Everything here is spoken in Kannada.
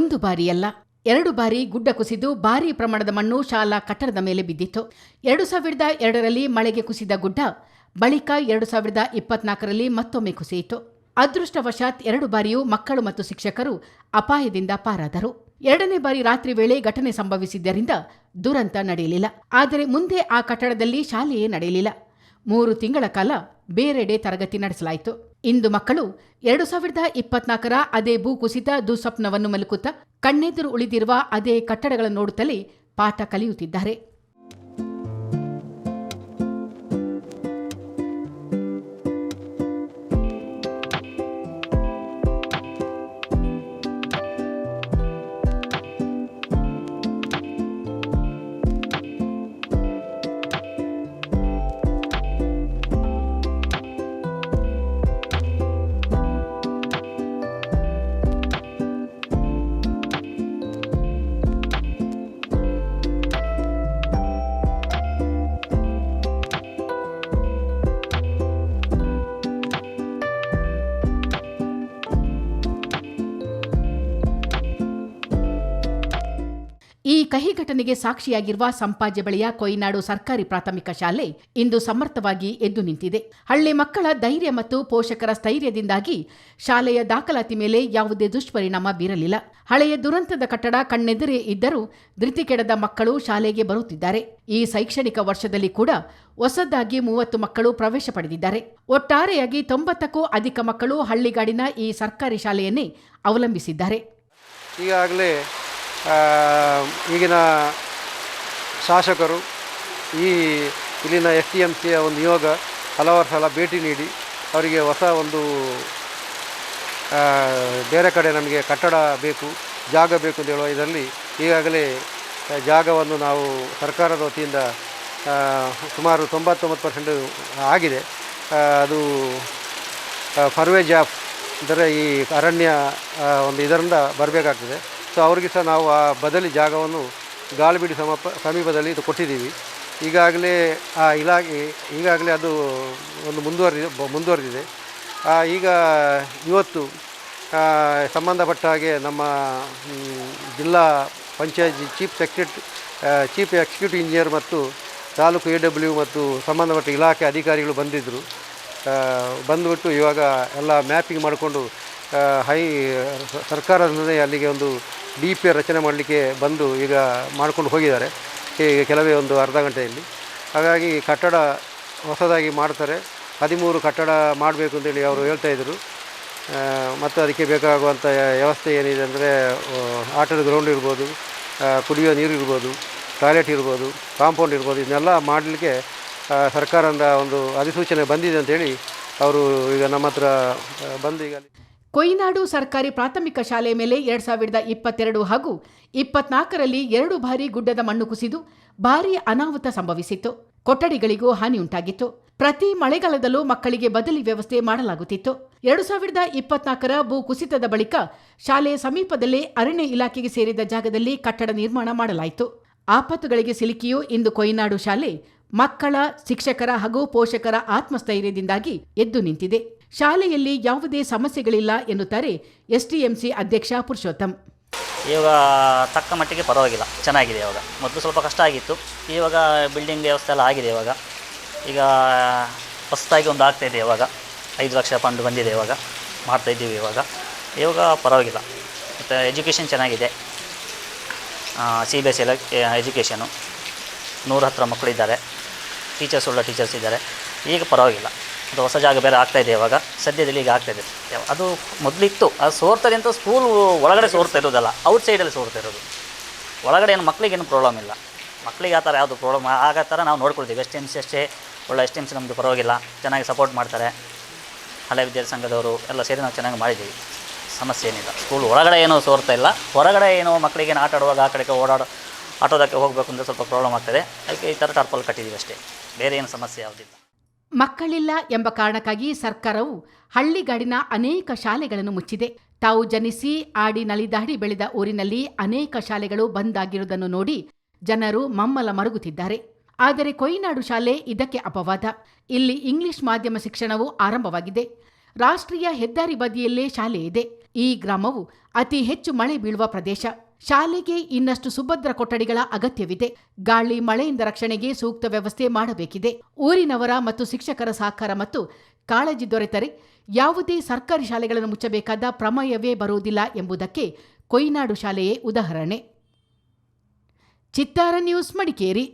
ಒಂದು ಬಾರಿಯಲ್ಲ, 2 ಬಾರಿ ಗುಡ್ಡ ಕುಸಿದು ಭಾರೀ ಪ್ರಮಾಣದ ಮಣ್ಣು ಶಾಲಾ ಕಟ್ಟಡದ ಮೇಲೆ ಬಿದ್ದಿತ್ತು. 2002ರಲ್ಲಿ ಮಳೆಗೆ ಕುಸಿದ ಗುಡ್ಡ ಬಳಿಕ 2024ರಲ್ಲಿ ಮತ್ತೊಮ್ಮೆ ಕುಸಿಯಿತು. ಅದೃಷ್ಟವಶಾತ್ 2 ಬಾರಿಯೂ ಮಕ್ಕಳು ಮತ್ತು ಶಿಕ್ಷಕರು ಅಪಾಯದಿಂದ ಪಾರಾದರು. 2ನೇ ಬಾರಿ ರಾತ್ರಿ ವೇಳೆ ಘಟನೆ ಸಂಭವಿಸಿದ್ದರಿಂದ ದುರಂತ ನಡೆಯಲಿಲ್ಲ. ಆದರೆ ಮುಂದೆ ಆ ಕಟ್ಟಡದಲ್ಲಿ ಶಾಲೆಯೇ ನಡೆಯಲಿಲ್ಲ. 3 ತಿಂಗಳ ಕಾಲ ಬೇರೆಡೆ ತರಗತಿ ನಡೆಸಲಾಯಿತು. ಇಂದು ಮಕ್ಕಳು 2024ರ ಅದೇ ಭೂಕುಸಿತ ದುಸ್ವಪ್ನವನ್ನು ಮೆಲುಕುತ್ತಾ ಕಣ್ಣೆದುರು ಉಳಿದಿರುವ ಅದೇ ಕಟ್ಟಡಗಳನ್ನು ನೋಡುತ್ತಲೇ ಪಾಠ ಕಲಿಯುತ್ತಿದ್ದಾರೆ. ಈ ಕಹಿ ಘಟನೆಗೆ ಸಾಕ್ಷಿಯಾಗಿರುವ ಸಂಪಾಜೆ ಬಳಿಯ ಕೊಯ್ನಾಡು ಸರ್ಕಾರಿ ಪ್ರಾಥಮಿಕ ಶಾಲೆ ಇಂದು ಸಮರ್ಥವಾಗಿ ಎದ್ದು ನಿಂತಿದೆ. ಹಳ್ಳಿ ಮಕ್ಕಳ ಧೈರ್ಯ ಮತ್ತು ಪೋಷಕರ ಸ್ಥೈರ್ಯದಿಂದಾಗಿ ಶಾಲೆಯ ದಾಖಲಾತಿ ಮೇಲೆ ಯಾವುದೇ ದುಷ್ಪರಿಣಾಮ ಬೀರಲಿಲ್ಲ. ಹಳೆಯ ದುರಂತದ ಕಟ್ಟಡ ಕಣ್ಣೆದುರೇ ಇದ್ದರೂ ಧೃತಿಗೆಡದ ಮಕ್ಕಳು ಶಾಲೆಗೆ ಬರುತ್ತಿದ್ದಾರೆ. ಈ ಶೈಕ್ಷಣಿಕ ವರ್ಷದಲ್ಲಿ ಕೂಡ ಹೊಸದಾಗಿ 30 ಮಕ್ಕಳು ಪ್ರವೇಶ ಪಡೆದಿದ್ದಾರೆ. ಒಟ್ಟಾರೆಯಾಗಿ 90ಕ್ಕೂ ಅಧಿಕ ಮಕ್ಕಳು ಹಳ್ಳಿಗಾಡಿನ ಈ ಸರ್ಕಾರಿ ಶಾಲೆಯನ್ನೇ ಅವಲಂಬಿಸಿದ್ದಾರೆ. ಈಗಾಗಲೇ ಈಗಿನ ಶಾಸಕರು ಇಲ್ಲಿನ STMCಯ ಒಂದು ನಿಯೋಗ ಹಲವಾರು ಸಲ ಭೇಟಿ ನೀಡಿ ಅವರಿಗೆ ಹೊಸ ಒಂದು ಬೇರೆ ಕಡೆ ನಮಗೆ ಕಟ್ಟಡ ಬೇಕು, ಜಾಗ ಬೇಕು ಅಂತ ಹೇಳುವ ಇದರಲ್ಲಿ ಈಗಾಗಲೇ ಜಾಗವನ್ನು ನಾವು ಸರ್ಕಾರದ ವತಿಯಿಂದ ಸುಮಾರು 99% ಆಗಿದೆ. ಅದು ಫರ್ವೇಜ್ ಆಫ್ ಅಂದರೆ ಈ ಅರಣ್ಯ ಒಂದು ಇದರಿಂದ ಬರಬೇಕಾಗ್ತದೆ. ಸೊ ಅವ್ರಿಗೆ ಸಹ ನಾವು ಆ ಬದಲಿ ಜಾಗವನ್ನು ಗಾಳಿಬೀಡು ಸಮೀಪದಲ್ಲಿ ಇದು ಕೊಟ್ಟಿದ್ದೀವಿ. ಈಗಾಗಲೇ ಆ ಇಲಾಖೆ ಈಗಾಗಲೇ ಅದು ಒಂದು ಮುಂದುವರೆದಿದೆ. ಈಗ ಇವತ್ತು ಸಂಬಂಧಪಟ್ಟ ಹಾಗೆ ನಮ್ಮ ಜಿಲ್ಲಾ ಪಂಚಾಯತ್ ಚೀಫ್ ಎಕ್ಸಿಕ್ಯೂಟಿವ್ ಇಂಜಿನಿಯರ್ ಮತ್ತು ತಾಲೂಕು AW ಮತ್ತು ಸಂಬಂಧಪಟ್ಟ ಇಲಾಖೆ ಅಧಿಕಾರಿಗಳು ಬಂದಿದ್ದರು. ಬಂದುಬಿಟ್ಟು ಇವಾಗ ಎಲ್ಲ ಮ್ಯಾಪಿಂಗ್ ಮಾಡಿಕೊಂಡು ಸರ್ಕಾರದಿಂದಲೇ ಅಲ್ಲಿಗೆ ಒಂದು DPR ರಚನೆ ಮಾಡಲಿಕ್ಕೆ ಬಂದು ಈಗ ಮಾಡ್ಕೊಂಡು ಹೋಗಿದ್ದಾರೆ ಈಗ ಕೆಲವೇ ಒಂದು ಅರ್ಧ ಗಂಟೆಯಲ್ಲಿ. ಹಾಗಾಗಿ ಕಟ್ಟಡ ಹೊಸದಾಗಿ ಮಾಡ್ತಾರೆ. 13 ಕಟ್ಟಡ ಮಾಡಬೇಕು ಅಂತೇಳಿ ಅವರು ಹೇಳ್ತಾಯಿದ್ರು. ಮತ್ತು ಅದಕ್ಕೆ ಬೇಕಾಗುವಂಥ ವ್ಯವಸ್ಥೆ ಏನಿದೆ ಅಂದರೆ ಆಟದ ಗ್ರೌಂಡ್ ಇರ್ಬೋದು, ಕುಡಿಯೋ ನೀರು ಇರ್ಬೋದು, ಟಾಯ್ಲೆಟ್ ಇರ್ಬೋದು, ಕಾಂಪೌಂಡ್ ಇರ್ಬೋದು, ಇದನ್ನೆಲ್ಲ ಮಾಡಲಿಕ್ಕೆ ಸರ್ಕಾರದಿಂದ ಒಂದು ಅಧಿಸೂಚನೆ ಬಂದಿದೆ ಅಂತೇಳಿ ಅವರು ಈಗ ನಮ್ಮ ಹತ್ರ ಬಂದು ಈಗ ಕೊಯ್ನಾಡು ಸರ್ಕಾರಿ ಪ್ರಾಥಮಿಕ ಶಾಲೆಯ ಮೇಲೆ 2022 ಹಾಗೂ 24ರಲ್ಲಿ 2 ಬಾರಿ ಗುಡ್ಡದ ಮಣ್ಣು ಕುಸಿದು ಭಾರೀ ಅನಾಹುತ ಸಂಭವಿಸಿತ್ತು. ಕೊಠಡಿಗಳಿಗೂ ಹಾನಿಯುಂಟಾಗಿತ್ತು. ಪ್ರತಿ ಮಳೆಗಾಲದಲ್ಲೂ ಮಕ್ಕಳಿಗೆ ಬದಲಿ ವ್ಯವಸ್ಥೆ ಮಾಡಲಾಗುತ್ತಿತ್ತು. 2024ರ ಭೂ ಕುಸಿತದ ಬಳಿಕ ಶಾಲೆಯ ಸಮೀಪದಲ್ಲೇ ಅರಣ್ಯ ಇಲಾಖೆಗೆ ಸೇರಿದ ಜಾಗದಲ್ಲಿ ಕಟ್ಟಡ ನಿರ್ಮಾಣ ಮಾಡಲಾಯಿತು. ಆಪತ್ತುಗಳಿಗೆ ಸಿಲುಕಿಯೂ ಇಂದು ಕೊಯ್ನಾಡು ಶಾಲೆ ಮಕ್ಕಳ, ಶಿಕ್ಷಕರ ಹಾಗೂ ಪೋಷಕರ ಆತ್ಮಸ್ಥೈರ್ಯದಿಂದಾಗಿ ಎದ್ದು ನಿಂತಿದೆ. ಶಾಲೆಯಲ್ಲಿ ಯಾವುದೇ ಸಮಸ್ಯೆಗಳಿಲ್ಲ ಎನ್ನುತ್ತಾರೆ STMC ಅಧ್ಯಕ್ಷ ಪುರುಷೋತ್ತಮ್. ಇವಾಗ ತಕ್ಕ ಮಟ್ಟಿಗೆ ಪರವಾಗಿಲ್ಲ, ಚೆನ್ನಾಗಿದೆ. ಇವಾಗ ಮೊದಲು ಸ್ವಲ್ಪ ಕಷ್ಟ ಆಗಿತ್ತು, ಇವಾಗ ಬಿಲ್ಡಿಂಗ್ ವ್ಯವಸ್ಥೆ ಎಲ್ಲ ಆಗಿದೆ. ಈಗ ಹೊಸದಾಗಿ ಒಂದು ಆಗ್ತಾಯಿದೆ. ಇವಾಗ 5 ಲಕ್ಷ ಫಂಡ್ ಬಂದಿದೆ. ಇವಾಗ ಮಾಡ್ತಾಯಿದ್ದೀವಿ. ಇವಾಗ ಪರವಾಗಿಲ್ಲ. ಮತ್ತು ಎಜುಕೇಷನ್ ಚೆನ್ನಾಗಿದೆ. CBSE ಎಜುಕೇಷನು 110 ಮಕ್ಕಳಿದ್ದಾರೆ. ಒಳ್ಳೆ ಟೀಚರ್ಸ್ ಇದ್ದಾರೆ. ಈಗ ಪರವಾಗಿಲ್ಲ. ಅದು ಹೊಸ ಜಾಗ ಬೇರೆ ಆಗ್ತಾಯಿದೆ. ಇವಾಗ ಸದ್ಯದಲ್ಲಿ ಈಗ ಆಗ್ತಾಯಿದೆ. ಅದು ಮೊದಲಿತ್ತು, ಅದು ಸೋರ್ತದೆ ಅಂತ ಸ್ಕೂಲ್ ಒಳಗಡೆ ಸೋರ್ತಾ ಇರೋದಲ್ಲ, ಔಟ್ಸೈಡಲ್ಲಿ ಸೋರ್ತಾ ಇರೋದು. ಒಳಗಡೆ ಏನು ಮಕ್ಕಳಿಗೇನು ಪ್ರಾಬ್ಲಮ್ ಇಲ್ಲ. ಮಕ್ಕಳಿಗೆ ಆ ಥರ ಯಾವುದು ಪ್ರಾಬ್ಲಮ್ ಆಗೋ ಥರ ನಾವು ನೋಡ್ಕೊಳ್ತೀವಿ. STMC ಅಷ್ಟೇ ಒಳ್ಳೆ STMC ನಮ್ಮದು ಪರವಾಗಿಲ್ಲ, ಚೆನ್ನಾಗಿ ಸಪೋರ್ಟ್ ಮಾಡ್ತಾರೆ. ಹಳೆ ವಿದ್ಯಾರ್ಥಿ ಸಂಘದವರು ಎಲ್ಲ ಸೇರಿ ನಾವು ಚೆನ್ನಾಗಿ ಮಾಡಿದ್ದೀವಿ. ಸಮಸ್ಯೆ ಏನಿಲ್ಲ. ಸ್ಕೂಲ್ ಒಳಗಡೆ ಏನೋ ಸೋರ್ತಾ ಇಲ್ಲ. ಹೊರಗಡೆ ಏನೋ ಮಕ್ಕಳಿಗೇನು ಆಟ ಆಡುವಾಗ ಆ ಕಡೆಗೆ ಆಟೋದಕ್ಕೆ ಹೋಗಬೇಕು ಅಂದರೆ ಸ್ವಲ್ಪ ಪ್ರಾಬ್ಲಮ್ ಆಗ್ತದೆ. ಅದಕ್ಕೆ ಈ ಥರ ಟಾರ್ಪಲ್ ಕಟ್ಟಿದ್ದೀವಿ ಅಷ್ಟೇ, ಬೇರೆ ಏನು ಸಮಸ್ಯೆ ಯಾವುದಿಲ್ಲ. ಮಕ್ಕಳಿಲ್ಲ ಎಂಬ ಕಾರಣಕ್ಕಾಗಿ ಸರ್ಕಾರವು ಹಳ್ಳಿಗಾಡಿನ ಅನೇಕ ಶಾಲೆಗಳನ್ನು ಮುಚ್ಚಿದೆ. ತಾವು ಜನಿಸಿ ಆಡಿ ನಲಿದಾಡಿ ಬೆಳೆದ ಊರಿನಲ್ಲಿ ಅನೇಕ ಶಾಲೆಗಳು ಬಂದಾಗಿರುವುದನ್ನು ನೋಡಿ ಜನರು ಮಮ್ಮಲ ಮರುಗುತ್ತಿದ್ದಾರೆ. ಆದರೆ ಕೊಯ್ನಾಡು ಶಾಲೆ ಇದಕ್ಕೆ ಅಪವಾದ. ಇಲ್ಲಿ ಇಂಗ್ಲಿಷ್ ಮಾಧ್ಯಮ ಶಿಕ್ಷಣವು ಆರಂಭವಾಗಿದೆ. ರಾಷ್ಟ್ರೀಯ ಹೆದ್ದಾರಿ ಬದಿಯಲ್ಲೇ ಶಾಲೆ ಇದೆ. ಈ ಗ್ರಾಮವು ಅತಿ ಹೆಚ್ಚು ಮಳೆ ಬೀಳುವ ಪ್ರದೇಶ. ಶಾಲೆಗೆ ಇನ್ನಷ್ಟು ಸುಭದ್ರ ಕೊಠಡಿಗಳ ಅಗತ್ಯವಿದೆ. ಗಾಳಿ ಮಳೆಯಿಂದ ರಕ್ಷಣೆಗೆ ಸೂಕ್ತ ವ್ಯವಸ್ಥೆ ಮಾಡಬೇಕಿದೆ. ಊರಿನವರ ಮತ್ತು ಶಿಕ್ಷಕರ ಸಹಕಾರ ಮತ್ತು ಕಾಳಜಿ ದೊರೆತರೆ ಯಾವುದೇ ಸರ್ಕಾರಿ ಶಾಲೆಗಳನ್ನು ಮುಚ್ಚಬೇಕಾದ ಪ್ರಮೇಯವೇ ಬರುವುದಿಲ್ಲ ಎಂಬುದಕ್ಕೆ ಕೊಯ್ನಾಡು ಶಾಲೆಯೇ ಉದಾಹರಣೆ. ಚಿತ್ತಾರ ನ್ಯೂಸ್, ಮಡಿಕೇರಿ.